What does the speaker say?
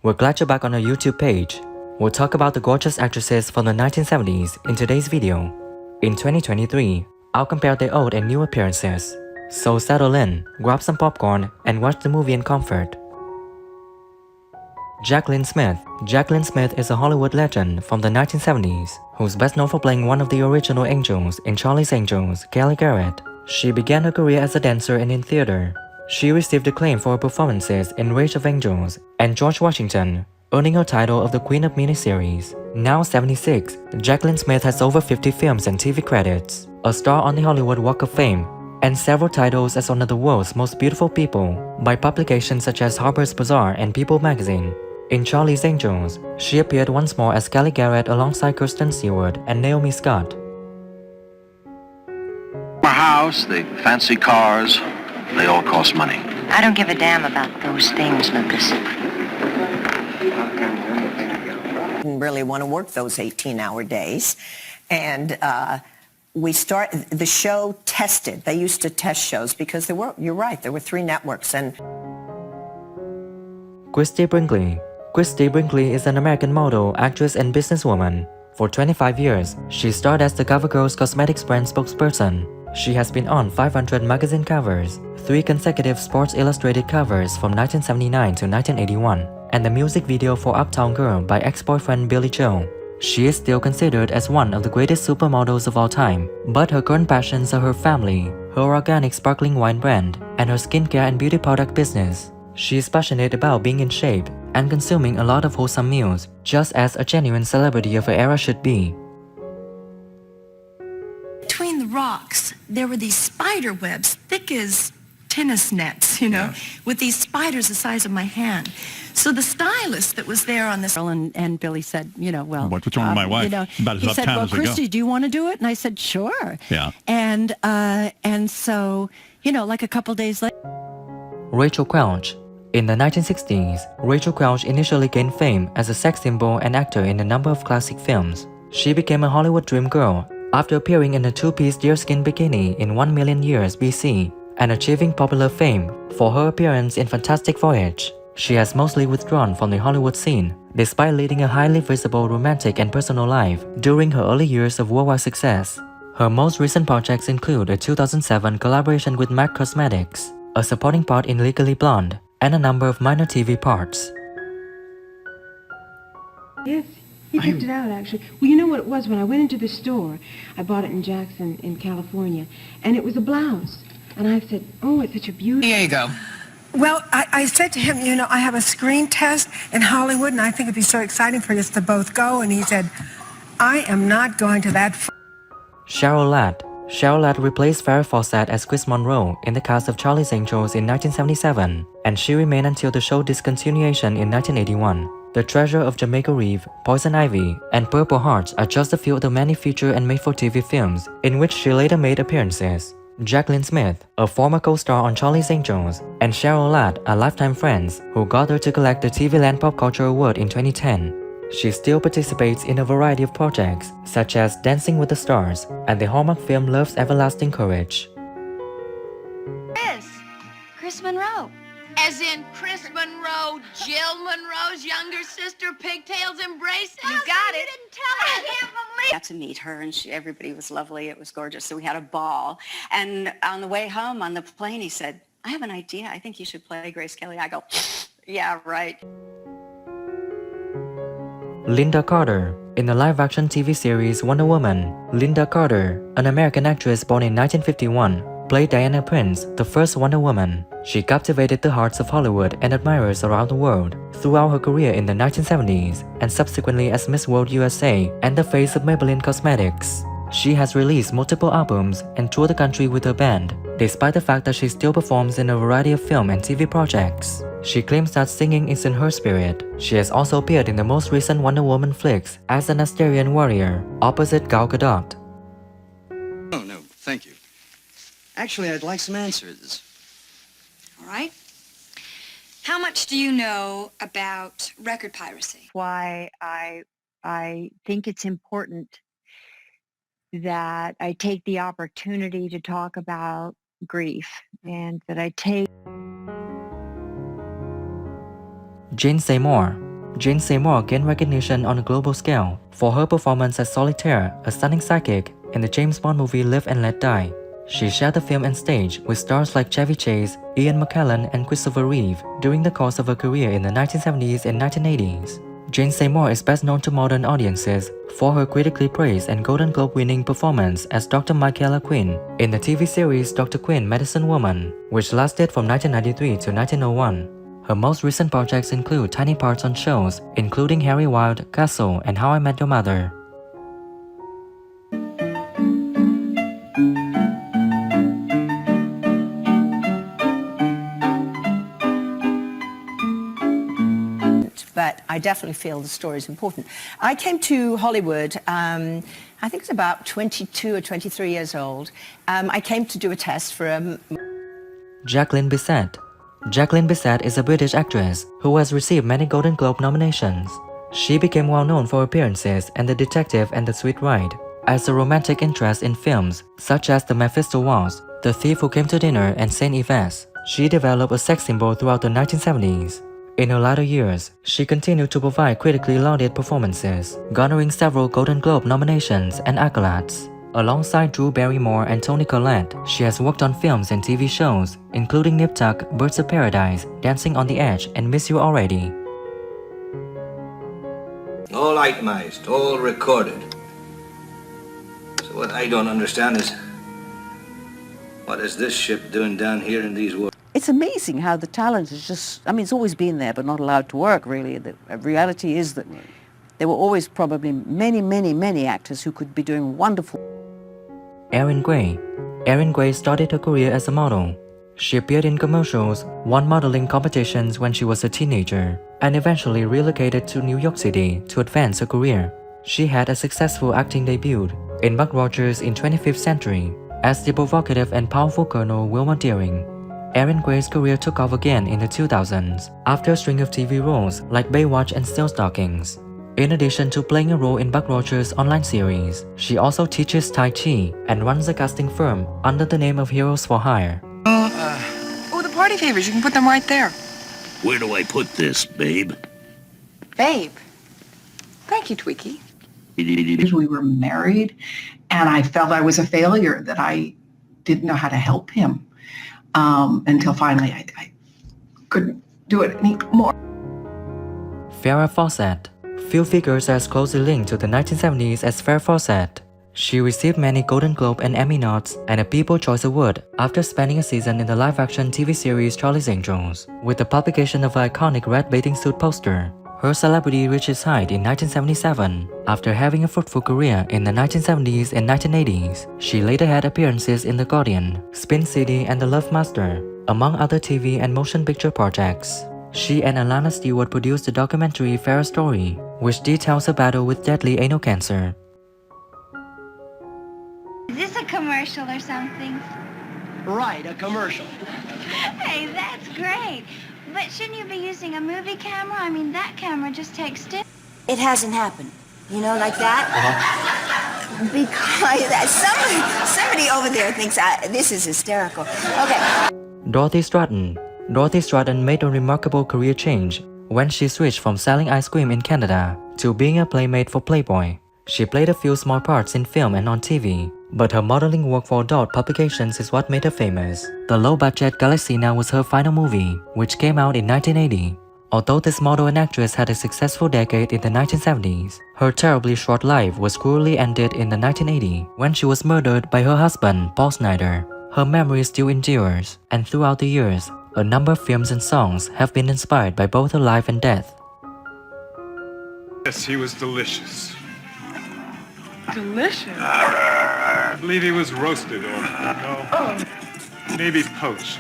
We're glad you're back on our YouTube page. We'll talk about the gorgeous actresses from the 1970s in today's video. In 2023, I'll compare their old and new appearances. So settle in, grab some popcorn, and watch the movie in comfort. Jaclyn Smith. Jaclyn Smith is a Hollywood legend from the 1970s, who's best known for playing one of the original angels in Charlie's Angels, Cally Garrett. She began her career as a dancer and in theater. She received acclaim for her performances in Rage of Angels and George Washington, earning her title of the Queen of Miniseries. Now 76, Jaclyn Smith has over 50 films and TV credits, a star on the Hollywood Walk of Fame, and several titles as one of the world's most beautiful people by publications such as Harper's Bazaar and People magazine. In Charlie's Angels, she appeared once more as Cally Garrett alongside Kristen Stewart and Naomi Scott. Our house, the fancy cars, they all cost money. I don't give a damn about those things, Lucas. Didn't really want to work those 18-hour days. And the show tested. They used to test shows because you're right, there were 3 networks. And Christy Brinkley. Christy Brinkley is an American model, actress, and businesswoman. For 25 years, she starred as the CoverGirl's cosmetics brand spokesperson. She has been on 500 magazine covers, 3 consecutive Sports Illustrated covers from 1979 to 1981, and the music video for Uptown Girl by ex-boyfriend Billy Joel. She is still considered as one of the greatest supermodels of all time, but her current passions are her family, her organic sparkling wine brand, and her skincare and beauty product business. She is passionate about being in shape and consuming a lot of wholesome meals, just as a genuine celebrity of her era should be. Between the rocks, there were these spider webs, thick as tennis nets, with these spiders the size of my hand. So the stylist that was there on this... And Billy said, well... What's wrong with my wife? About as he uptown said, well, as we go. Christy, do you want to do it? And I said, sure. Yeah. And so, like a couple days later... Rachel Welch. In the 1960s, Rachel Welch initially gained fame as a sex symbol and actor in a number of classic films. She became a Hollywood dream girl after appearing in a 2-piece deerskin bikini in 1 million years BC and achieving popular fame for her appearance in Fantastic Voyage. She has mostly withdrawn from the Hollywood scene, despite leading a highly visible romantic and personal life during her early years of worldwide success. Her most recent projects include a 2007 collaboration with MAC Cosmetics, a supporting part in Legally Blonde, and a number of minor TV parts. Yes, he picked it out, actually. Well, you know what it was? When I went into the store, I bought it in Jackson, in California, and it was a blouse. And I said, oh, it's such a beautiful... Here you go. Well, I said to him, I have a screen test in Hollywood, and I think it'd be so exciting for us to both go. And he said, I am not going to that... Cheryl Ladd. Cheryl Ladd replaced Farrah Fawcett as Chris Monroe in the cast of Charlie's Angels in 1977, and she remained until the show's discontinuation in 1981. The Treasure of Jamaica Reef, Poison Ivy, and Purple Hearts are just a few of the many feature and made-for-TV films in which she later made appearances. Jaclyn Smith, a former co-star on Charlie's Angels, and Cheryl Ladd are lifetime friends who got her to collect the TV Land Pop Culture Award in 2010. She still participates in a variety of projects, such as Dancing with the Stars and the Hallmark film Love's Everlasting Courage. Chris Monroe. As in Chris Monroe, Jill Monroe's younger sister, pigtails and braces? You got it. You didn't tell me. I can't believe. Got to meet her, and everybody was lovely. It was gorgeous. So we had a ball. And on the way home on the plane, he said, I have an idea. I think you should play Grace Kelly. I go, yeah, right. Linda Carter. In the live-action TV series Wonder Woman, Linda Carter, an American actress born in 1951, played Diana Prince, the first Wonder Woman. She captivated the hearts of Hollywood and admirers around the world throughout her career in the 1970s and subsequently as Miss World USA and the face of Maybelline Cosmetics. She has released multiple albums and toured the country with her band, despite the fact that she still performs in a variety of film and TV projects. She claims that singing is in her spirit. She has also appeared in the most recent Wonder Woman flicks as an Asterian warrior, opposite Gal Gadot. Oh, no, thank you. Actually, I'd like some answers. All right. How much do you know about record piracy? Why I think it's important that I take the opportunity to talk about grief and that I take... Jane Seymour. Jane Seymour gained recognition on a global scale for her performance as Solitaire, a stunning psychic, in the James Bond movie Live and Let Die. She shared the film and stage with stars like Chevy Chase, Ian McKellen, and Christopher Reeve during the course of her career in the 1970s and 1980s. Jane Seymour is best known to modern audiences for her critically praised and Golden Globe-winning performance as Dr. Michaela Quinn in the TV series Dr. Quinn, Medicine Woman, which lasted from 1993 to 1901. Her most recent projects include tiny parts on shows including Harry Wild, Castle, and How I Met Your Mother. But I definitely feel the story is important. I came to Hollywood, I think it's about 22 or 23 years old. I came to do a test for Jaclyn Beth. Jaclyn Beth is a British actress who has received many Golden Globe nominations. She became well known for appearances in The Detective and The Sweet Ride, as a romantic interest in films such as The Mephisto Wars, The Thief Who Came to Dinner, and Saint Yves. She developed a sex symbol throughout the 1970s. In her latter years, she continued to provide critically lauded performances, garnering several Golden Globe nominations and accolades. Alongside Drew Barrymore and Toni Collette, she has worked on films and TV shows, including Nip Tuck, Birds of Paradise, Dancing on the Edge, and Miss You Already. All itemized, all recorded. So what I don't understand is, what is this ship doing down here in these waters? It's amazing how the talent is just, I mean, it's always been there, but not allowed to work, really. The reality is that there were always probably many actors who could be doing wonderful. Erin Gray. Erin Gray started her career as a model. She appeared in commercials, won modeling competitions when she was a teenager, and eventually relocated to New York City to advance her career. She had a successful acting debut in Buck Rogers in 25th Century as the provocative and powerful Colonel Wilma Deering. Erin Gray's career took off again in the 2000s after a string of TV roles like Baywatch and Steel Stockings. In addition to playing a role in Buck Rogers' online series, she also teaches Tai Chi and runs a casting firm under the name of Heroes for Hire. Oh, the party favors. You can put them right there. Where do I put this, babe? Babe. Thank you, Tweaky. We were married, and I felt I was a failure, that I didn't know how to help him. Until finally I couldn't do it anymore. Farrah Fawcett. Few figures are as closely linked to the 1970s as Farrah Fawcett. She received many Golden Globe and Emmy nods and a People's Choice Award after spending a season in the live-action TV series Charlie's Angels. With the publication of her iconic red bathing suit poster, her celebrity reached its height in 1977. After having a fruitful career in the 1970s and 1980s, she later had appearances in The Guardian, Spin City, and The Love Master, among other TV and motion picture projects. She and Alana Stewart produced the documentary Farrah's Story, which details her battle with deadly anal cancer. Is this a commercial or something? Right, a commercial. Hey, that's great. But shouldn't you be using a movie camera? I mean, that camera just takes still. It hasn't happened. You know, like that? Because somebody over there thinks this is hysterical. Okay. Dorothy Straton. Dorothy Straton made a remarkable career change when she switched from selling ice cream in Canada to being a playmate for Playboy. She played a few small parts in film and on TV, but her modeling work for adult publications is what made her famous. The low-budget Galaxina was her final movie, which came out in 1980. Although this model and actress had a successful decade in the 1970s, her terribly short life was cruelly ended in the 1980s when she was murdered by her husband, Paul Snider. Her memory still endures, and throughout the years, a number of films and songs have been inspired by both her life and death. Yes, he was delicious. Delicious. I believe he was roasted or, no, maybe poached.